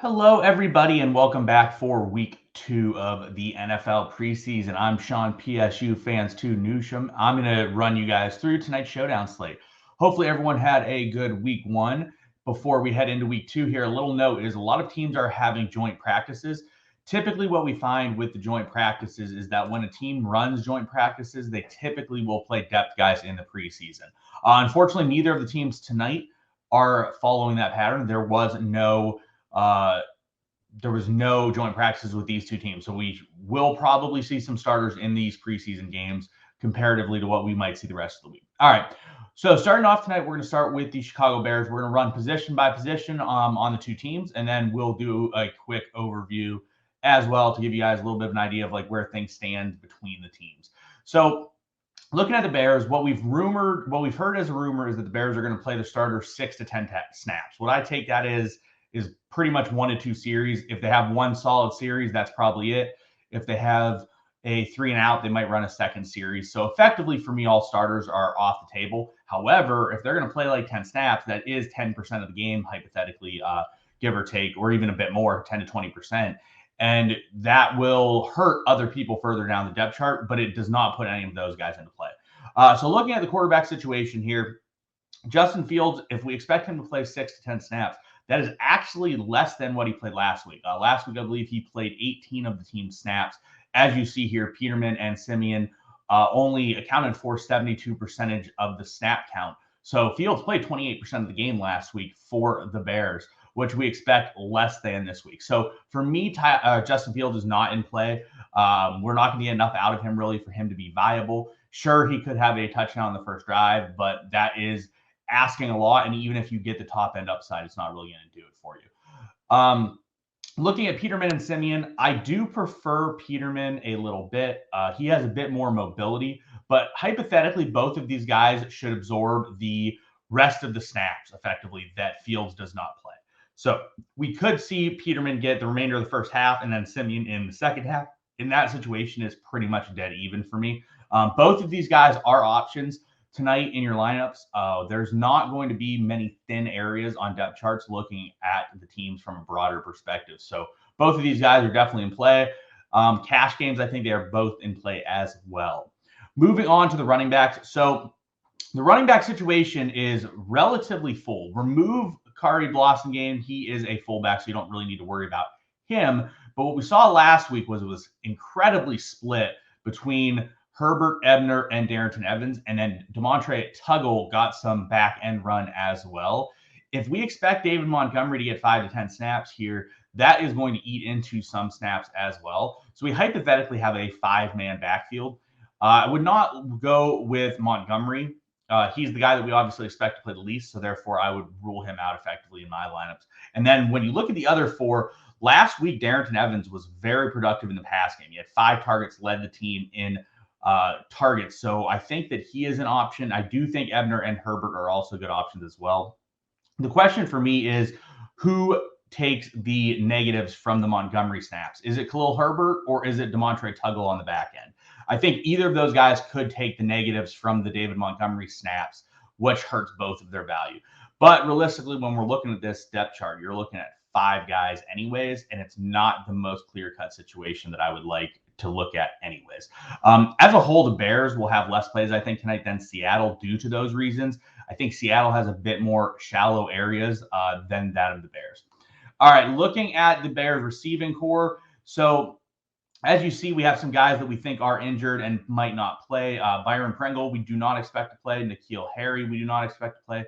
Hello, everybody, and welcome back for week 2 of the NFL preseason. I'm Sean, PSU fans to Newsham. I'm going to run you guys through tonight's showdown slate. Hopefully, everyone had a good week 1. Before we head into week 2 here, a little note is a lot of teams are having joint practices. Typically, what we find with the joint practices is that when a team runs joint practices, they typically will play depth guys in the preseason. Unfortunately, neither of the teams tonight are following that pattern. There was no joint practices with these two teams. So we will probably see some starters in these preseason games comparatively to what we might see the rest of the week. All right. So starting off tonight, we're going to start with the Chicago Bears. We're going to run position by position on the two teams, and then we'll do a quick overview as well to give you guys a little bit of an idea of like where things stand between the teams. So looking at the Bears, what we've heard as a rumor is that the Bears are going to play the starter 6 to 10 snaps. What I take that is pretty much 1 to 2 series. If they have one solid series, that's probably it. If they have a 3 and out, they might run a second series. So effectively for me, all starters are off the table. However, if they're going to play like 10 snaps, that is 10% of the game, hypothetically, give or take, or even a bit more, 10 to 20%. And that will hurt other people further down the depth chart, but it does not put any of those guys into play. So looking at the quarterback situation here, Justin Fields, if we expect him to play 6 to 10 snaps, that is actually less than what he played last week. Last week, I believe he played 18 of the team's snaps. As you see here, Peterman and Simeon only accounted for 72% of the snap count. So Fields played 28% of the game last week for the Bears, which we expect less than this week. So for me, Justin Fields is not in play. We're not going to get enough out of him really for him to be viable. Sure, he could have a touchdown on the first drive, but that is asking a lot. And even if you get the top end upside, it's not really going to do it for you. Looking at Peterman and Simeon, I do prefer Peterman a little bit. He has a bit more mobility, but hypothetically, both of these guys should absorb the rest of the snaps effectively that Fields does not play. So we could see Peterman get the remainder of the first half and then Simeon in the second half. In that situation is pretty much dead even for me. Both of these guys are options tonight in your lineups. There's not going to be many thin areas on depth charts looking at the teams from a broader perspective. So both of these guys are definitely in play. Cash games, I think they are both in play as well. Moving on to the running backs. So the running back situation is relatively full. Remove Kari Blossomgame. He is a fullback, so you don't really need to worry about him. But what we saw last week was incredibly split between Herbert, Ebner, and Darrington Evans, and then Demontre Tuggle got some back-end run as well. If we expect David Montgomery to get 5 to 10 snaps here, that is going to eat into some snaps as well. So we hypothetically have a 5-man backfield. I would not go with Montgomery. He's the guy that we obviously expect to play the least, so therefore I would rule him out effectively in my lineups. And then when you look at the other 4, last week Darrington Evans was very productive in the pass game. He had 5 targets, led the team in targets. So I think that he is an option. I do think Ebner and Herbert are also good options as well. The question for me is who takes the negatives from the Montgomery snaps? Is it Khalil Herbert or is it Demontre Tuggle on the back end? I think either of those guys could take the negatives from the David Montgomery snaps, which hurts both of their value. But realistically, when we're looking at this depth chart, you're looking at 5 guys anyways, and it's not the most clear-cut situation that I would like to look at anyways. As a whole, the Bears will have less plays, I think, tonight than Seattle due to those reasons. I think Seattle has a bit more shallow areas than that of the Bears. All right, looking at the Bears receiving core. So as you see, we have some guys that we think are injured and might not play. Byron Pringle, we do not expect to play. N'Keal Harry, we do not expect to play.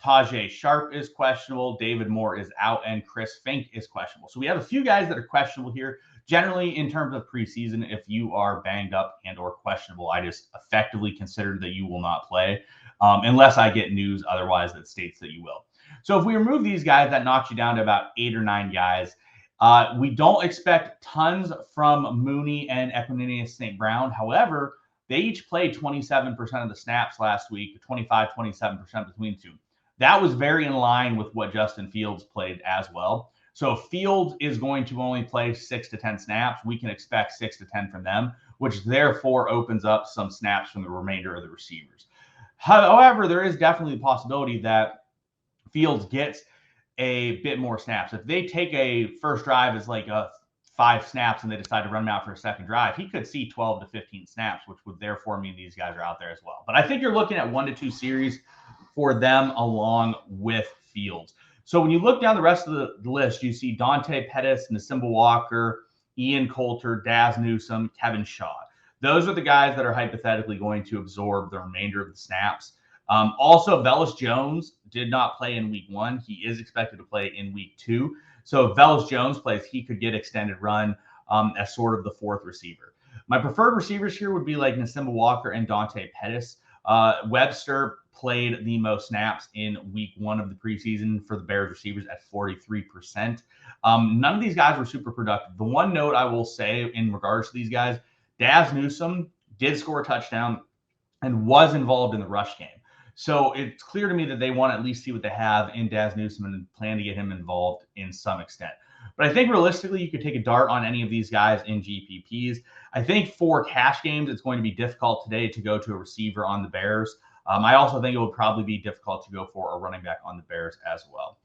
Tajay Sharp is questionable. David Moore is out, and Chris Fink is questionable. So we have a few guys that are questionable here. Generally, in terms of preseason, if you are banged up and or questionable, I just effectively consider that you will not play unless I get news otherwise that states that you will. So if we remove these guys, that knocks you down to about 8 or 9 guys. We don't expect tons from Mooney and Equanimeous St. Brown. However, they each played 27% of the snaps last week, 25-27% between the two. That was very in line with what Justin Fields played as well. So if Fields is going to only play 6 to 10 snaps, we can expect 6 to 10 from them, which therefore opens up some snaps from the remainder of the receivers. However, there is definitely the possibility that Fields gets a bit more snaps. If they take a first drive as like a 5 snaps and they decide to run him out for a second drive, he could see 12 to 15 snaps, which would therefore mean these guys are out there as well. But I think you're looking at 1 to 2 series for them along with Fields. So when you look down the rest of the list, you see Dante Pettis, Nsimba Walker, Ian Coulter, Daz Newsham, Kevin Shaw. Those are the guys that are hypothetically going to absorb the remainder of the snaps. Also, Velus Jones did not play in week 1. He is expected to play in week 2. So if Velus Jones plays, he could get extended run as sort of the 4th receiver. My preferred receivers here would be like Nsimba Walker and Dante Pettis. Webster played the most snaps in week 1 of the preseason for the Bears receivers at 43%. None of these guys were super productive. The one note I will say in regards to these guys, Daz Newsham did score a touchdown and was involved in the rush game. So it's clear to me that they want to at least see what they have in Daz Newsham and plan to get him involved in some extent. But I think realistically, you could take a dart on any of these guys in GPPs. I think for cash games, it's going to be difficult today to go to a receiver on the Bears. I also think it would probably be difficult to go for a running back on the Bears as well.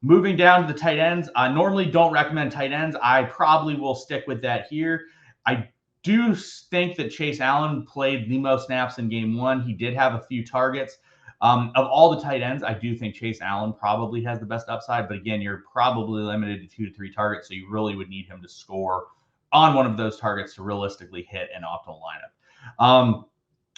Moving down to the tight ends, I normally don't recommend tight ends. I probably will stick with that here. I do think that Chase Allen played the most snaps in game 1. He did have a few targets. Of all the tight ends, I do think Chase Allen probably has the best upside. But again, you're probably limited to 2 to 3 targets, so you really would need him to score on one of those targets to realistically hit an optimal lineup.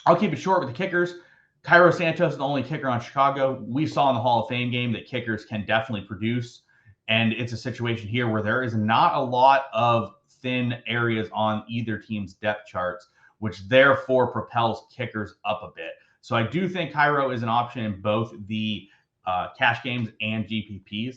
I'll keep it short with the kickers. Cairo Santos is the only kicker on Chicago. We saw in the Hall of Fame game that kickers can definitely produce. And it's a situation here where there is not a lot of thin areas on either team's depth charts, which therefore propels kickers up a bit. So I do think Cairo is an option in both the cash games and GPPs.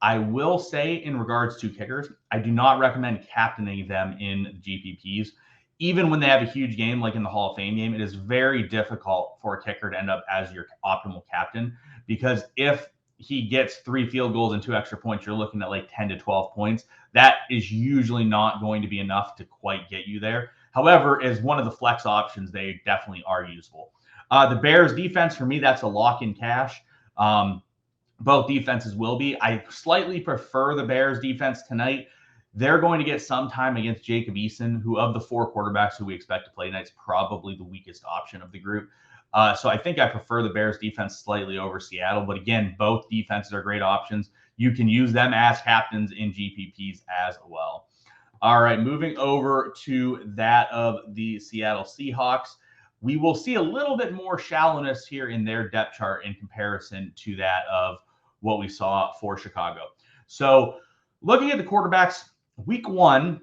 I will say in regards to kickers, I do not recommend captaining them in GPPs. Even when they have a huge game like in the Hall of Fame game, it is very difficult for a kicker to end up as your optimal captain, because if he gets 3 field goals and 2 extra points, you're looking at like 10 to 12 points. That is usually not going to be enough to quite get you there. However, as one of the flex options, they definitely are useful. The Bears defense, for me, that's a lock in cash. Both defenses will be. I slightly prefer the Bears defense tonight. They're going to get some time against Jacob Eason, who of the 4 quarterbacks who we expect to play tonight is probably the weakest option of the group. So I think I prefer the Bears defense slightly over Seattle. But again, both defenses are great options. You can use them as captains in GPPs as well. All right, moving over to that of the Seattle Seahawks. We will see a little bit more shallowness here in their depth chart in comparison to that of what we saw for Chicago. So looking at the quarterbacks, week 1,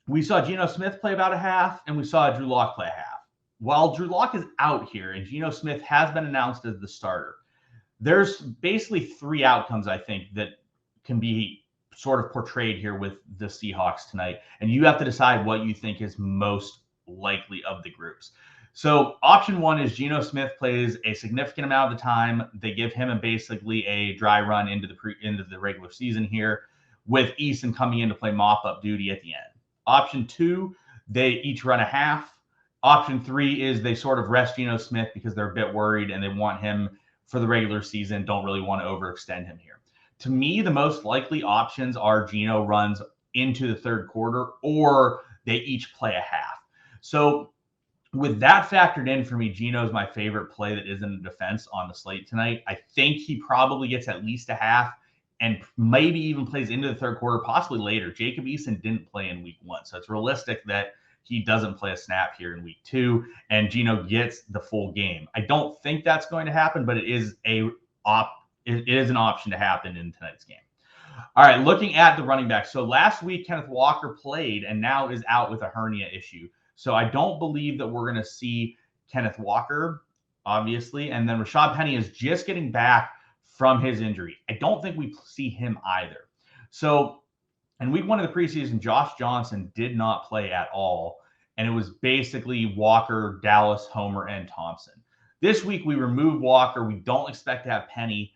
we saw Geno Smith play about a half, and we saw Drew Lock play a half. While Drew Lock is out here and Geno Smith has been announced as the starter, there's basically 3 outcomes, I think, that can be sort of portrayed here with the Seahawks tonight. And you have to decide what you think is most likely of the groups. So option 1 is Geno Smith plays a significant amount of the time. They give him basically a dry run into the regular season here, with Eason coming in to play mop-up duty at the end. Option 2, they each run a half. Option 3 is they sort of rest Geno Smith because they're a bit worried and they want him for the regular season, don't really want to overextend him here. To me, the most likely options are Geno runs into the 3rd quarter, or they each play a half. So with that factored in, for me, Geno's my favorite play that isn't a defense on the slate tonight. I think he probably gets at least a half and maybe even plays into the 3rd quarter, possibly later. Jacob Eason didn't play in week 1, so it's realistic that he doesn't play a snap here in week 2, and Geno gets the full game. I don't think that's going to happen, but it is an option to happen in tonight's game. All right, looking at the running back. So last week, Kenneth Walker played and now is out with a hernia issue. So I don't believe that we're going to see Kenneth Walker, obviously. And then Rashad Penny is just getting back from his injury. I don't think we see him either. So in week 1 of the preseason, Josh Johnson did not play at all. And it was basically Walker, Dallas, Homer, and Thompson. This week, we removed Walker. We don't expect to have Penny.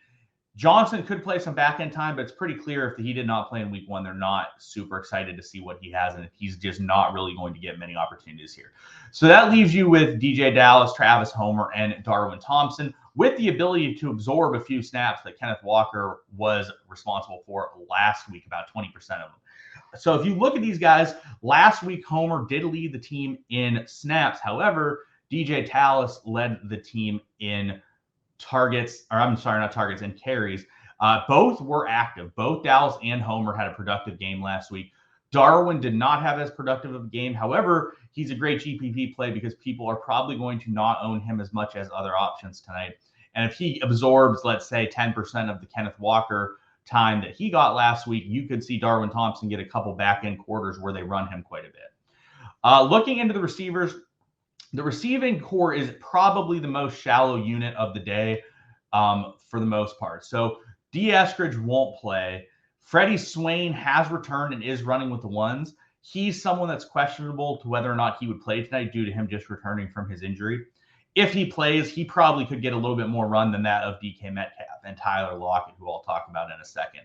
Johnson could play some back end time, but it's pretty clear if he did not play in week 1, they're not super excited to see what he has, and he's just not really going to get many opportunities here. So that leaves you with DJ Dallas, Travis Homer, and Darwin Thompson, with the ability to absorb a few snaps that Kenneth Walker was responsible for last week, about 20% of them. So if you look at these guys, last week Homer did lead the team in snaps. However, DJ Dallas led the team in in carries. Both were active. Both Dallas and Homer had a productive game last week. Darwin did not have as productive of a game. However, he's a great GPP play because people are probably going to not own him as much as other options tonight. And if he absorbs, let's say, 10% of the Kenneth Walker time that he got last week, you could see Darwin Thompson get a couple back-end quarters where they run him quite a bit. Looking into the receivers, the receiving core is probably the most shallow unit of the day for the most part. So D. Eskridge won't play. Freddie Swain has returned and is running with the ones. He's someone that's questionable to whether or not he would play tonight due to him just returning from his injury. If he plays, he probably could get a little bit more run than that of DK Metcalf and Tyler Lockett, who I'll talk about in a second.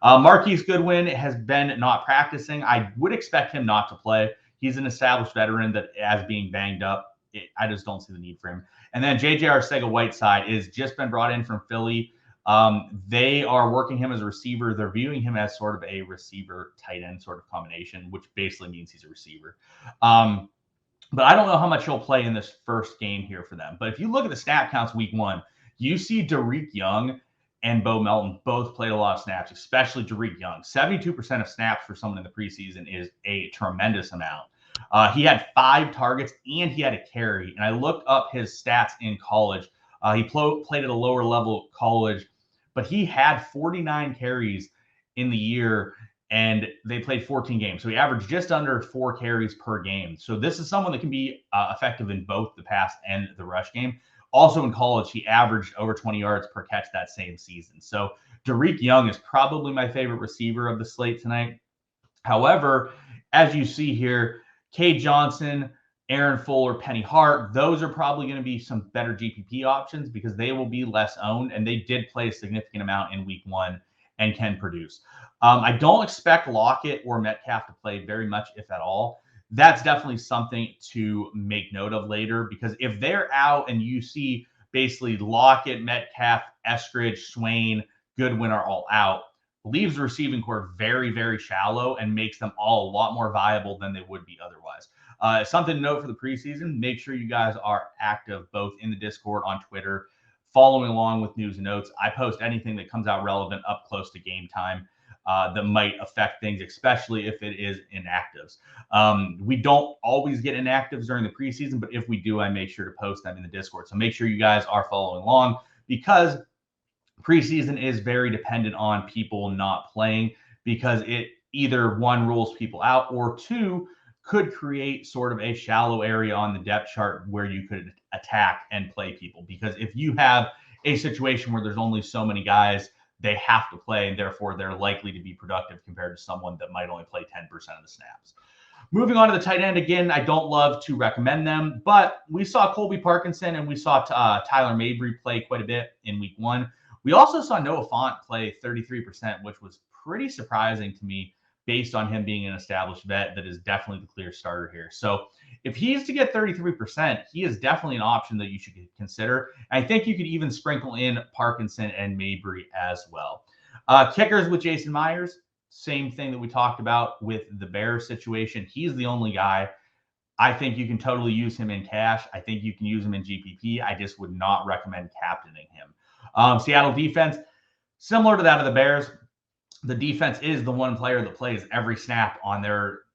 Marquise Goodwin has been not practicing. I would expect him not to play. He's an established veteran that, as being banged up, I just don't see the need for him. And then J.J. Arcega-Whiteside has just been brought in from Philly. They are working him as a receiver. They're viewing him as sort of a receiver tight end sort of combination, which basically means he's a receiver. But I don't know how much he'll play in this first game here for them. But if you look at the snap counts week 1, you see Derek Young and Bo Melton both played a lot of snaps, especially Derek Young. 72% of snaps for someone in the preseason is a tremendous amount. He had 5 targets and he had a carry. And I looked up his stats in college. He played at a lower level college, but he had 49 carries in the year and they played 14 games. So he averaged just under 4 carries per game. So this is someone that can be effective in both the pass and the rush game. Also in college, he averaged over 20 yards per catch that same season. So Derek Young is probably my favorite receiver of the slate tonight. However, as you see here, Cade Johnson, Aaron Fuller, Penny Hart, those are probably going to be some better GPP options because they will be less owned, and they did play a significant amount in week 1 and can produce. I don't expect Lockett or Metcalf to play very much, if at all. That's definitely something to make note of later because if they're out and you see basically Lockett, Metcalf, Eskridge, Swain, Goodwin are all out, leaves the receiving core very, very shallow and makes them all a lot more viable than they would be otherwise. Something to note for the preseason, make sure you guys are active both in the Discord, on Twitter, following along with news and notes. I post anything that comes out relevant up close to game time that might affect things, especially if it is inactives. We don't always get inactives during the preseason, but if we do, I make sure to post them in the Discord. So make sure you guys are following along because preseason is very dependent on people not playing because it either 1 rules people out or 2 could create sort of a shallow area on the depth chart where you could attack and play people. Because if you have a situation where there's only so many guys, they have to play, and therefore they're likely to be productive compared to someone that might only play 10% of the snaps. Moving on to the tight end, again, I don't love to recommend them, but we saw Colby Parkinson and we saw Tyler Mabry play quite a bit in week 1. We also saw Noah Fant play 33%, which was pretty surprising to me based on him being an established vet that is definitely the clear starter here. So if he's to get 33%, he is definitely an option that you should consider. I think you could even sprinkle in Parkinson and Mabry as well. Kickers with Jason Myers, same thing that we talked about with the Bears situation. He's the only guy. I think you can totally use him in cash. I think you can use him in GPP. I just would not recommend captaining him. Seattle defense, similar to that of the Bears. The defense is the one player that plays every snap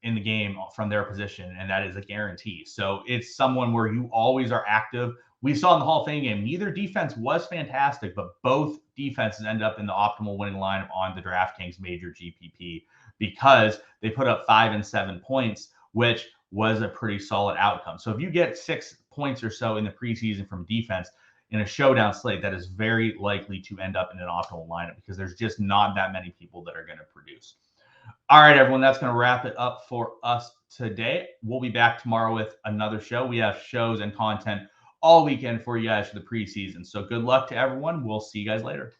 in the game from their position, and that is a guarantee. So it's someone where you always are active. We saw in the Hall of Fame game, neither defense was fantastic, but both defenses end up in the optimal winning lineup on the DraftKings major GPP because they put up 5 and 7 points, which was a pretty solid outcome. So if you get 6 points or so in the preseason from defense, in a showdown slate, that is very likely to end up in an optimal lineup because there's just not that many people that are going to produce. All right, everyone, that's going to wrap it up for us today. We'll be back tomorrow with another show. We have shows and content all weekend for you guys for the preseason. So good luck to everyone. We'll see you guys later.